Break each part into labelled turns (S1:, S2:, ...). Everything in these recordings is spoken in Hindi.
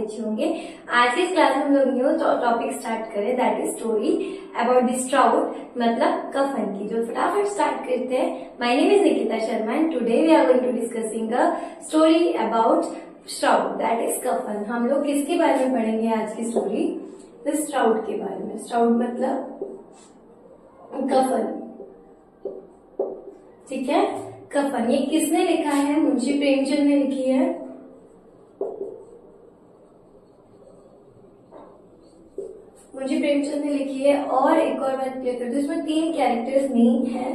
S1: अच्छे होंगे। आज की क्लास में हम लोग न्यू टॉपिक स्टार्ट करें, that is story about the shroud, मतलब कफन की। जो फटाफट स्टार्ट करते हैं। My name is Nikita Sharma and today we are going to discussing a story about shroud, that is कफन। हम लोग किसके बारे में पढ़ेंगे आज की स्टोरी? द स्ट्राउट के बारे में। स्ट्राउट मतलब कफन, ठीक है। कफन ये किसने लिखा है? मुंशी प्रेमचंद ने लिखी है। मुंशी प्रेमचंद ने लिखी है। और एक और बात क्लियर कर दूं, इसमें 3 कैरेक्टर्स नहीं है,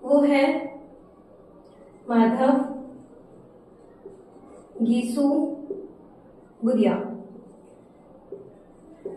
S1: वो है माधव, गीसू, बुधिया।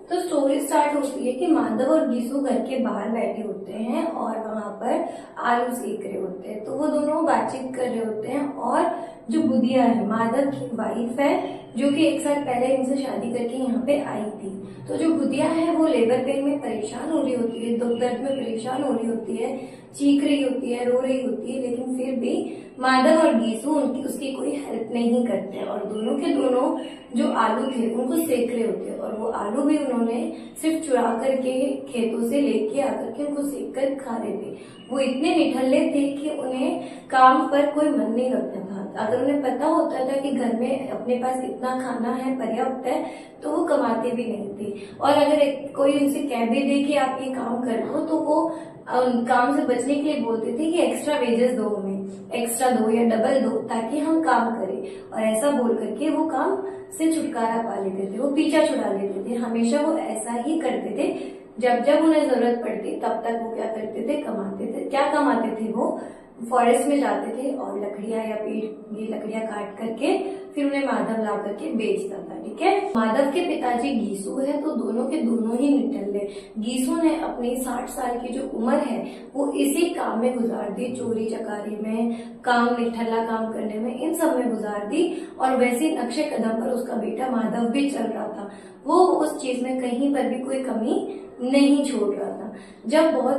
S1: तो स्टोरी स्टार्ट होती है कि माधव और गीसू घर के बाहर बैठे होते हैं और वहां पर आलू सेक रहे होते हैं। तो वो दोनों बातचीत कर रहे होते हैं और जो बुधिया है, माधव की वाइफ है, जो कि 1 साल पहले इनसे शादी करके यहाँ पे आई थी। तो जो बुधिया है वो लेबर पेन में परेशान हो रही होती है, दुख दर्द में परेशान हो रही होती है, चीख रही होती है, रो रही होती है, लेकिन फिर भी माधव और गीसू उसकी कोई हेल्प नहीं करते और दोनों के दोनों जो आलू थे उनको सेक रहे होते हैं। और वो आलू भी उन्होंने सिर्फ चुरा करके खेतों से लेके आकर के उनको सेक कर खा रहे थे। वो इतने निठल्ले थे कि उन्हें काम पर कोई मन नहीं लगता था। अगर उन्हें पता होता था कि घर में अपने पास इतना खाना है, पर्याप्त है, तो वो कमाते भी नहीं थे। और अगर कोई उनसे कह भी दे कि आप ये काम कर लो, तो वो काम से बचने के लिए बोलते थे कि एक्स्ट्रा वेजेस दो, हमें एक्स्ट्रा दो या डबल दो, ताकि हम काम करें। और ऐसा बोल करके वो काम से छुटकारा पा लेते थे, वो पीछा छुड़ा लेते थे। हमेशा वो ऐसा ही करते थे। जब जब उन्हें जरूरत पड़ती तब तक वो क्या करते थे? कमाते थे। क्या कमाते थे? वो फॉरेस्ट में जाते थे और लकड़ियां या पेड़ की लकड़ियां काट करके फिर उन्हें माधव ला करके बेचता था, ठीक है। माधव के पिताजी गीसू है, तो दोनों के दोनों ही निठल्ले। गीसू ने अपनी 60 साल की जो उम्र है वो इसी काम में गुजार दी, चोरी चकारी में, काम, निठल्ला काम करने में, इन सब में गुजार दी। और वैसे नक्शे कदम पर उसका बेटा माधव भी चल रहा था। वो उस चीज में कहीं पर भी कोई कमी नहीं छोड़ रहा था। जब बहुत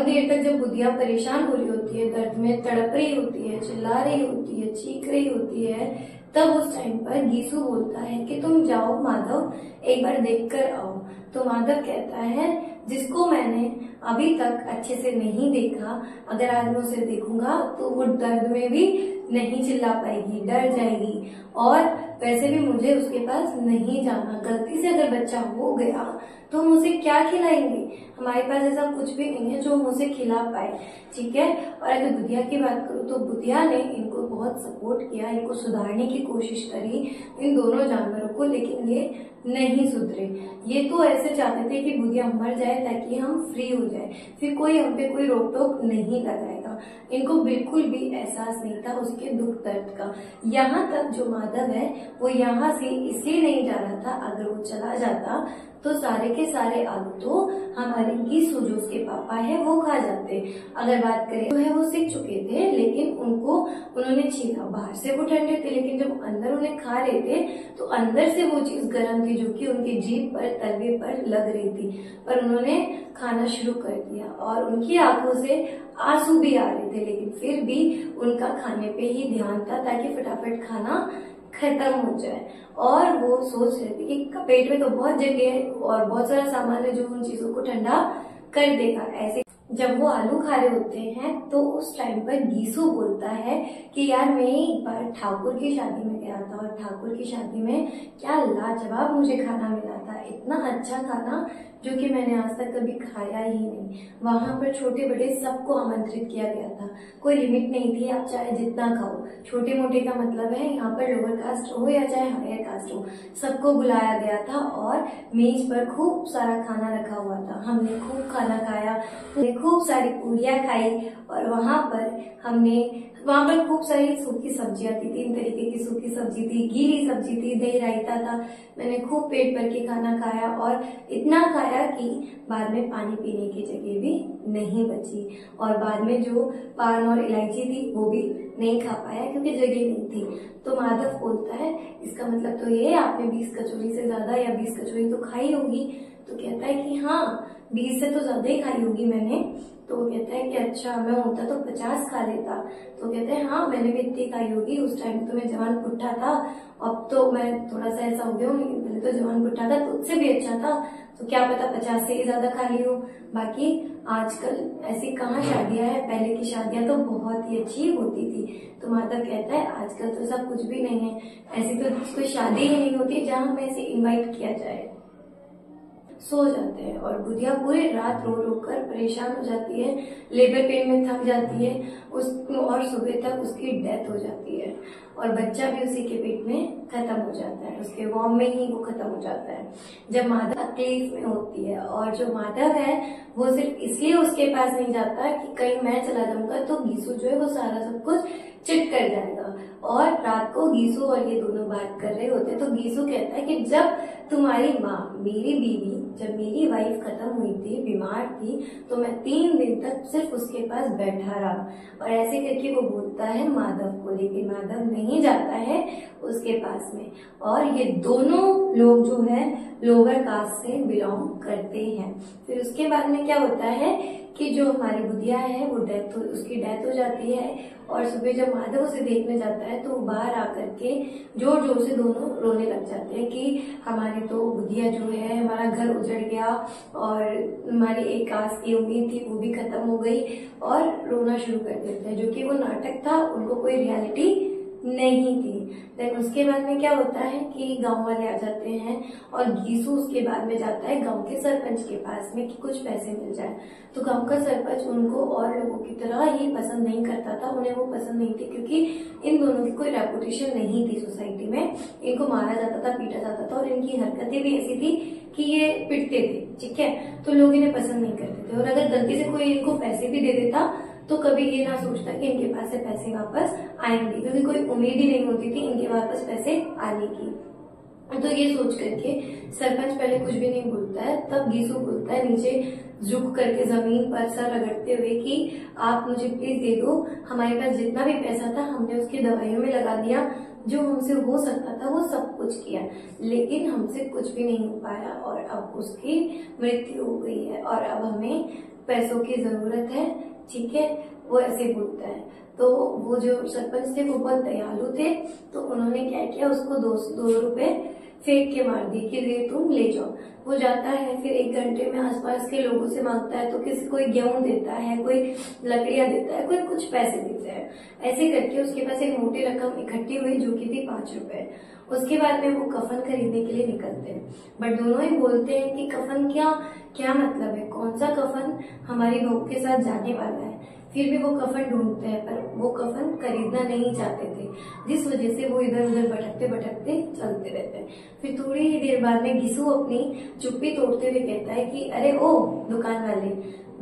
S1: देर तक जब बुधिया परेशान हो रही होती है, दर्द में तड़प रही होती है, चिल्ला रही होती है, चीख रही होती है, तब उस टाइम पर गीसू बोलता है कि तुम जाओ माधव, एक बार देख कर आओ। तो माधव कहता है, जिसको मैंने अभी तक अच्छे से नहीं देखा, अगर आज मैं उसे देखूंगा तो वो दर्द में भी नहीं चिल्ला पाएगी, डर जाएगी। और वैसे भी मुझे उसके पास नहीं जाना। गलती से अगर बच्चा हो गया तो हम उसे क्या खिलाएंगे? हमारे पास ऐसा कुछ भी नहीं है जो हम उसे खिला पाए, ठीक है। और अगर बुधिया की बात करूँ तो बुधिया ने इनको बहुत सपोर्ट किया, इनको सुधारने की कोशिश करी, इन दोनों जानवरों को, लेकिन ये नहीं सुधरे। ये तो ऐसे चाहते थे कि बुधिया मर जाए ताकि हम फ्री हो जाए, फिर कोई हम पे कोई रोक टोक नहीं लगाएगा। इनको बिल्कुल भी एहसास नहीं था उसके दुख दर्द का। यहाँ तक जो माधव है वो यहाँ से इसलिए नहीं जा रहा था, अगर वो चला जाता तो सारे के सारे आलू तो हमारे गीसू जो उसके पापा है वो खा जाते। अगर बात करें तो है वो सीख चुके थे, लेकिन उन्होंने छीना। बाहर से वो ठंडे थे, लेकिन जब अंदर उन्हें खा रहे थे तो अंदर से वो चीज गर्म थी, जो कि उनकी जीभ पर, तलवे पर लग रही थी। पर उन्होंने खाना शुरू कर दिया और उनकी आंखों से आंसू भी आ रहे थे, लेकिन फिर भी उनका खाने पे ही ध्यान था ताकि फटाफट खाना खत्म हो जाए। और वो सोच रहे थे कि पेट में तो बहुत जगह है और बहुत सारा सामान है जो उन चीजों को ठंडा कर देगा। ऐसे जब वो आलू खा रहे होते हैं तो उस टाइम पर गीसू बोलता है कि यार मैं एक बार ठाकुर की शादी में गया था और ठाकुर की शादी में क्या लाजवाब मुझे खाना मिला था, इतना अच्छा खाना जो कि मैंने आज तक कभी खाया ही नहीं। वहां पर छोटे बड़े सबको आमंत्रित किया गया था, कोई लिमिट नहीं थी, आप चाहे जितना खाओ। छोटे मोटे का मतलब है यहाँ पर लोअर कास्ट हो या चाहे हायर कास्ट हो, सबको बुलाया गया था और मेज पर खूब सारा खाना रखा हुआ था। हमने खूब खाना खाया, खूब सारी पूरियां खाई और वहां पर खूब सारी सूखी सब्जियां थी, 3 तरीके की सूखी सब्जी थी, गीली सब्जी थी, दही रायता था। मैंने खूब पेट भर के खाना खाया और इतना खाया कि बाद में पानी पीने की जगह भी नहीं बची। और बाद में जो पान और इलायची थी वो भी नहीं खा पाया क्योंकि जगह नहीं थी। तो माधव बोलता है, इसका मतलब तो ये आपने 20 कचौरी से ज्यादा या 20 कचौरी तो खाई होगी। तो कहता है कि हाँ, 20 से तो ज्यादा ही खाई होगी मैंने। तो तो वो कहता है कि अच्छा मैं होता तो 50 खा लेता। तो कहते हैं हाँ मैंने भी इतनी खाई होगी, उस टाइम तो मैं जवान पुट्ठा था, अब तो मैं थोड़ा सा ऐसा हो गया हूँ, लेकिन पहले तो जवान पुट्ठा था, तो उससे भी अच्छा था, तो क्या पता 50 से ही ज्यादा खा ली हो। बाकी आजकल ऐसी कहाँ शादियां हैं, पहले की शादियां तो बहुत ही अच्छी होती थी। तो माधव कहता है आजकल तो सब कुछ भी नहीं है, ऐसी तो कोई शादी ही नहीं होती जहाँ हमें ऐसे इनवाइट किया जाए। सो जाते हैं और बुधिया पूरी रात रो रो कर परेशान हो जाती है, लेबर पेन में थक जाती है और सुबह तक उसकी डेथ हो जाती है और बच्चा भी उसी के पेट में खत्म हो जाता है, उसके वॉर्म में ही वो खत्म हो जाता है। जब माधव तकलीफ में होती है और जो माधव है वो सिर्फ इसलिए उसके पास नहीं जाता कि कहीं मैं चला जाऊंगा तो गीसू जो है वो सारा सब कुछ चिट कर जाएगा। और रात को गीसू और ये दोनों बात कर रहे होते तो गीसू कहता है कि जब तुम्हारी माँ, मेरी बीवी, जब मेरी वाइफ खत्म हुई थी, बीमार थी, तो मैं 3 दिन तक सिर्फ उसके पास बैठा रहा। और ऐसे करके वो बोलता है माधव को, लेकिन माधव नहीं जाता है उसके पास में। और ये दोनों लोग जो है लोअर कास्ट से बिलोंग करते हैं। फिर उसके बाद में क्या होता है कि जो हमारी बुधिया है वो उसकी डेथ हो जाती है और सुबह जब माधव उसे देखने जाता है तो वो बाहर आकर के जोर जोर से दोनों रोने लग जाते हैं कि हमारी तो बुधिया जो है, हमारा घर उजड़ गया और हमारी एक आस की उम्मीद थी वो भी खत्म हो गई, और रोना शुरू कर देते हैं। जो कि वो नाटक था, उनको कोई रियलिटी नहीं थी। देन उसके बाद में क्या होता है कि गांव वाले आ जाते हैं और गीसू उसके बाद में जाता है गांव के सरपंच के पास में कि कुछ पैसे मिल जाए। तो गांव का सरपंच उनको और लोगों की तरह ही पसंद नहीं करता था, उन्हें वो पसंद नहीं थी क्योंकि इन दोनों की कोई रेपुटेशन नहीं थी सोसाइटी में, इनको मारा जाता था, पीटा जाता था और इनकी हरकतें भी ऐसी थी कि ये पिटते थे, ठीक है। तो लोग इन्हें पसंद नहीं करते थे और अगर गलती से कोई इनको पैसे भी दे देता तो कभी ये ना सोचता कि इनके पास से पैसे वापस आएंगे, क्योंकि कोई उम्मीद ही नहीं होती थी इनके वापस पैसे आने की। तो ये सोच करके सरपंच पहले कुछ भी नहीं बोलता है, तब गीसू बोलता है नीचे झुक करके जमीन पर सर रगड़ते हुए कि आप मुझे प्लीज दे दो, हमारे पास जितना भी पैसा था हमने उसकी दवाइयों में लगा दिया, जो हमसे हो सकता था वो सब कुछ किया, लेकिन हमसे कुछ भी नहीं हो पाया और अब उसकी मृत्यु हो गई है और अब हमें पैसों की जरूरत है, ठीक है। वो ऐसे बोलता है। तो वो जो सरपंच थे वो बहुत दयालु थे, तो उन्होंने क्या किया, उसको 2 रुपए फेंक के मार दिए कि ये तुम ले जाओ। वो जाता है, फिर 1 घंटे में आसपास के लोगों से मांगता है, तो किसी कोई गेहूं देता है, कोई लकड़ियां देता है, कोई कुछ पैसे देता है। ऐसे करके उसके पास एक मोटी रकम इकट्ठी हुई जो कि थी 5 रुपए। उसके बाद में वो कफन खरीदने के लिए निकलते हैं, बट दोनों ही बोलते हैं कि कफन क्या मतलब है, कौन सा कफन हमारी बहू के साथ जाने वाला है। फिर भी वो कफन ढूंढते हैं पर वो कफन खरीदना नहीं चाहते थे, जिस वजह से वो इधर उधर भटकते भटकते चलते रहते हैं। फिर थोड़ी ही देर बाद में गीसू अपनी चुप्पी तोड़ते हुए कहता है कि अरे ओ दुकान वाले,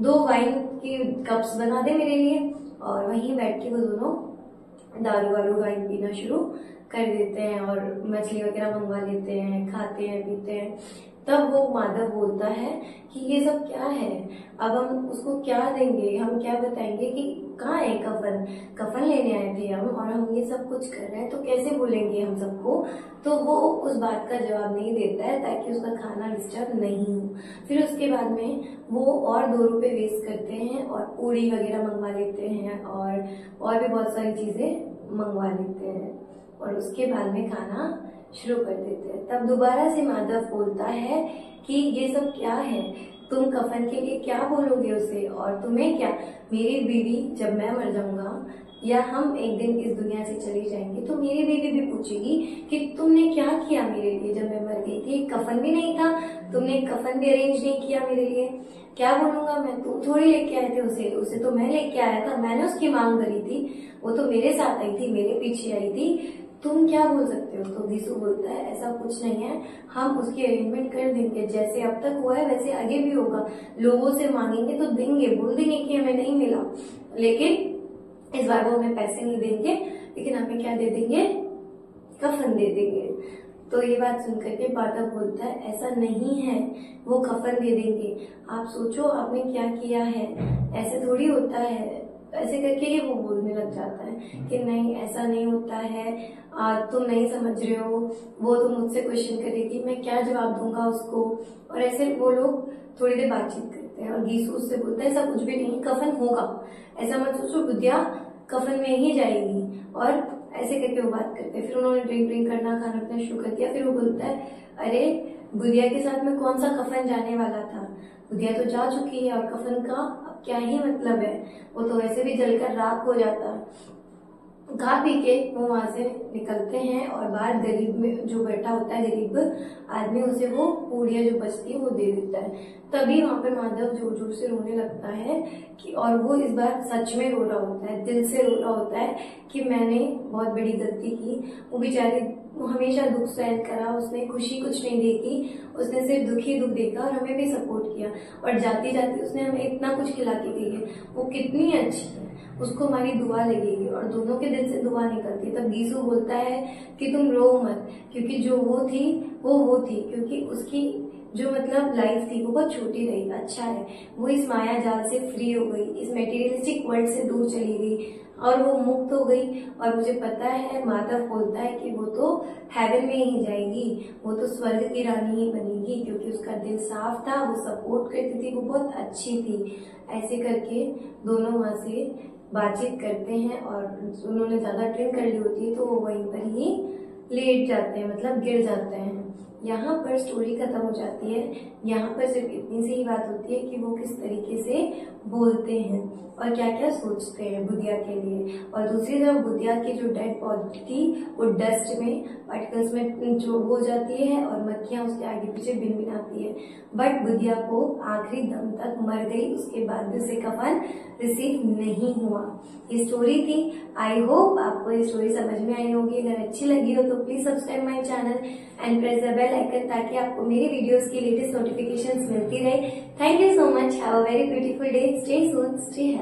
S1: 2 वाइन की कप्स बना दे मेरे लिए। और वहीं बैठ के वो दोनों दारू वारू वाइन पीना शुरू कर देते हैं और मछली वगैरह मंगवा लेते हैं, खाते हैं, पीते हैं। तब वो माधव बोलता है कि ये सब क्या है, अब हम उसको क्या देंगे, हम क्या बताएंगे कि कहाँ है कफन लेने आए थे हम और हम ये सब कुछ कर रहे हैं, तो कैसे बोलेंगे हम सबको। तो वो उस बात का जवाब नहीं देता है ताकि उसका खाना डिस्टर्ब नहीं हो। फिर उसके बाद में वो और 2 रुपए वेस्ट करते हैं और पूड़ी वगैरह मंगवा लेते हैं और भी बहुत सारी चीजें मंगवा लेते हैं और उसके बाद में खाना शुरू कर देते हैं। तब दोबारा से माधव बोलता है कि ये सब क्या है, तुम कफन के लिए क्या बोलोगे उसे, और तुम्हें क्या, मेरी बीवी जब मैं मर जाऊंगा या हम एक दिन इस दुनिया से चले जाएंगे तो मेरी बीवी भी पूछेगी कि तुमने क्या किया मेरे लिए जब मैं मर गई थी, कफन भी नहीं था, तुमने कफन भी अरेंज नहीं किया मेरे लिए। क्या बोलूंगा मैं, तुम थोड़ी लेके आए थे उसे तो मैं लेके आया था, मैंने उसकी मांग करी थी, वो तो मेरे साथ आई थी, मेरे पीछे आई थी, तुम क्या बोल सकते हो। तो गीसू बोलता है ऐसा कुछ नहीं है, हम उसकी अरेंजमेंट कर देंगे, जैसे अब तक हुआ है वैसे आगे भी होगा, लोगों से मांगेंगे तो देंगे, बोल देंगे कि हमें नहीं मिला, लेकिन इस बार वो हमें पैसे नहीं देंगे, लेकिन हमें क्या दे देंगे, कफन दे देंगे। तो ये बात सुनकर के माधव बोलता है ऐसा नहीं है, वो कफन दे देंगे, आप सोचो आपने क्या किया है, ऐसे थोड़ी होता है। ऐसे करके ही वो बोलने लग जाता है कि नहीं ऐसा नहीं होता है, तुम नहीं समझ रहे हो, वो तो मुझसे क्वेश्चन करेगी, मैं क्या जवाब दूंगा उसको। और ऐसे वो लोग थोड़ी देर बातचीत करते हैं। होते हैं। और गीसू उससे बोलता है ऐसा कुछ भी नहीं, कफन होगा, ऐसा मत सोचो, बुधिया कफन में ही जाएगी। और ऐसे करके वो बात करते हैं। फिर उन्होंने ड्रिंक करना, खाना पीना शुरू कर दिया। फिर वो बोलता है अरे बुधिया के साथ में कौन सा कफन जाने वाला था, बुधिया तो जा चुकी है और कफन का अब क्या ही मतलब है, वो तो वैसे भी जलकर राख हो जाता। खा पी के वो वहां से निकलते हैं और बाहर गरीब में जो बैठा होता है गरीब आदमी, उसे वो पूड़ियाँ जो बचती है वो दे देता है। तभी वहां पर माधव जोर जोर से रोने लगता है कि, और वो इस बार सच में रो रहा होता है, दिल से रो रहा होता है कि मैंने बहुत बड़ी गलती की। वो बेचारे हमेशा दुख सहन करा, उसने खुशी कुछ नहीं देखी, उसने सिर्फ दुख ही दुख देखा और हमें भी सपोर्ट किया। और जाती जाती उसने हमें इतना कुछ खिला के गई है, वो कितनी अच्छी है, उसको हमारी दुआ लगेगी। और दोनों के दिल से दुआ निकलती। तब गीसू बोलता है कि तुम रो मत, क्योंकि जो वो थी वो थी, क्योंकि उसकी जो मतलब लाइफ थी वो बहुत छोटी रही। अच्छा है वो इस माया जाल से फ्री हो गई, इस मेटीरियलिस्टिक वर्ल्ड से दूर चली गई और वो मुक्त हो गई। और मुझे पता है, माधव बोलता है कि वो तो हेवन में ही जाएगी, वो तो स्वर्ग की रानी ही बनेगी, क्योंकि उसका दिल साफ था, वो सपोर्ट करती थी, वो बहुत अच्छी थी। ऐसे करके दोनों वहां से बातचीत करते हैं और उन्होंने ज्यादा ड्रिंक कर ली होती है तो वो वहीं पर ही लेट जाते हैं, मतलब गिर जाते हैं। यहाँ पर स्टोरी खत्म हो जाती है। यहाँ पर सिर्फ इतनी सी ही बात होती है कि वो किस तरीके से बोलते हैं और क्या क्या सोचते हैं बुधिया के लिए। और दूसरी तरफ बुधिया की जो डेड बॉडी थी वो डस्ट में, पार्टिकल्स में जो हो जाती है और मक्खियां उसके आगे पीछे भिनभिनाती है। बट बुधिया को आखिरी दम तक मर गई, उसके बाद भी उसे कफन रिसीव नहीं हुआ। ये स्टोरी थी। आई होप आपको ये स्टोरी समझ में आई होगी। अगर अच्छी लगी हो तो please subscribe my channel and press the bell icon, ताकि आपको मेरी वीडियोस की लेटेस्ट नोटिफिकेशंस मिलती रहे। Thank you so much. Have a very beautiful day. Stay soon, stay healthy.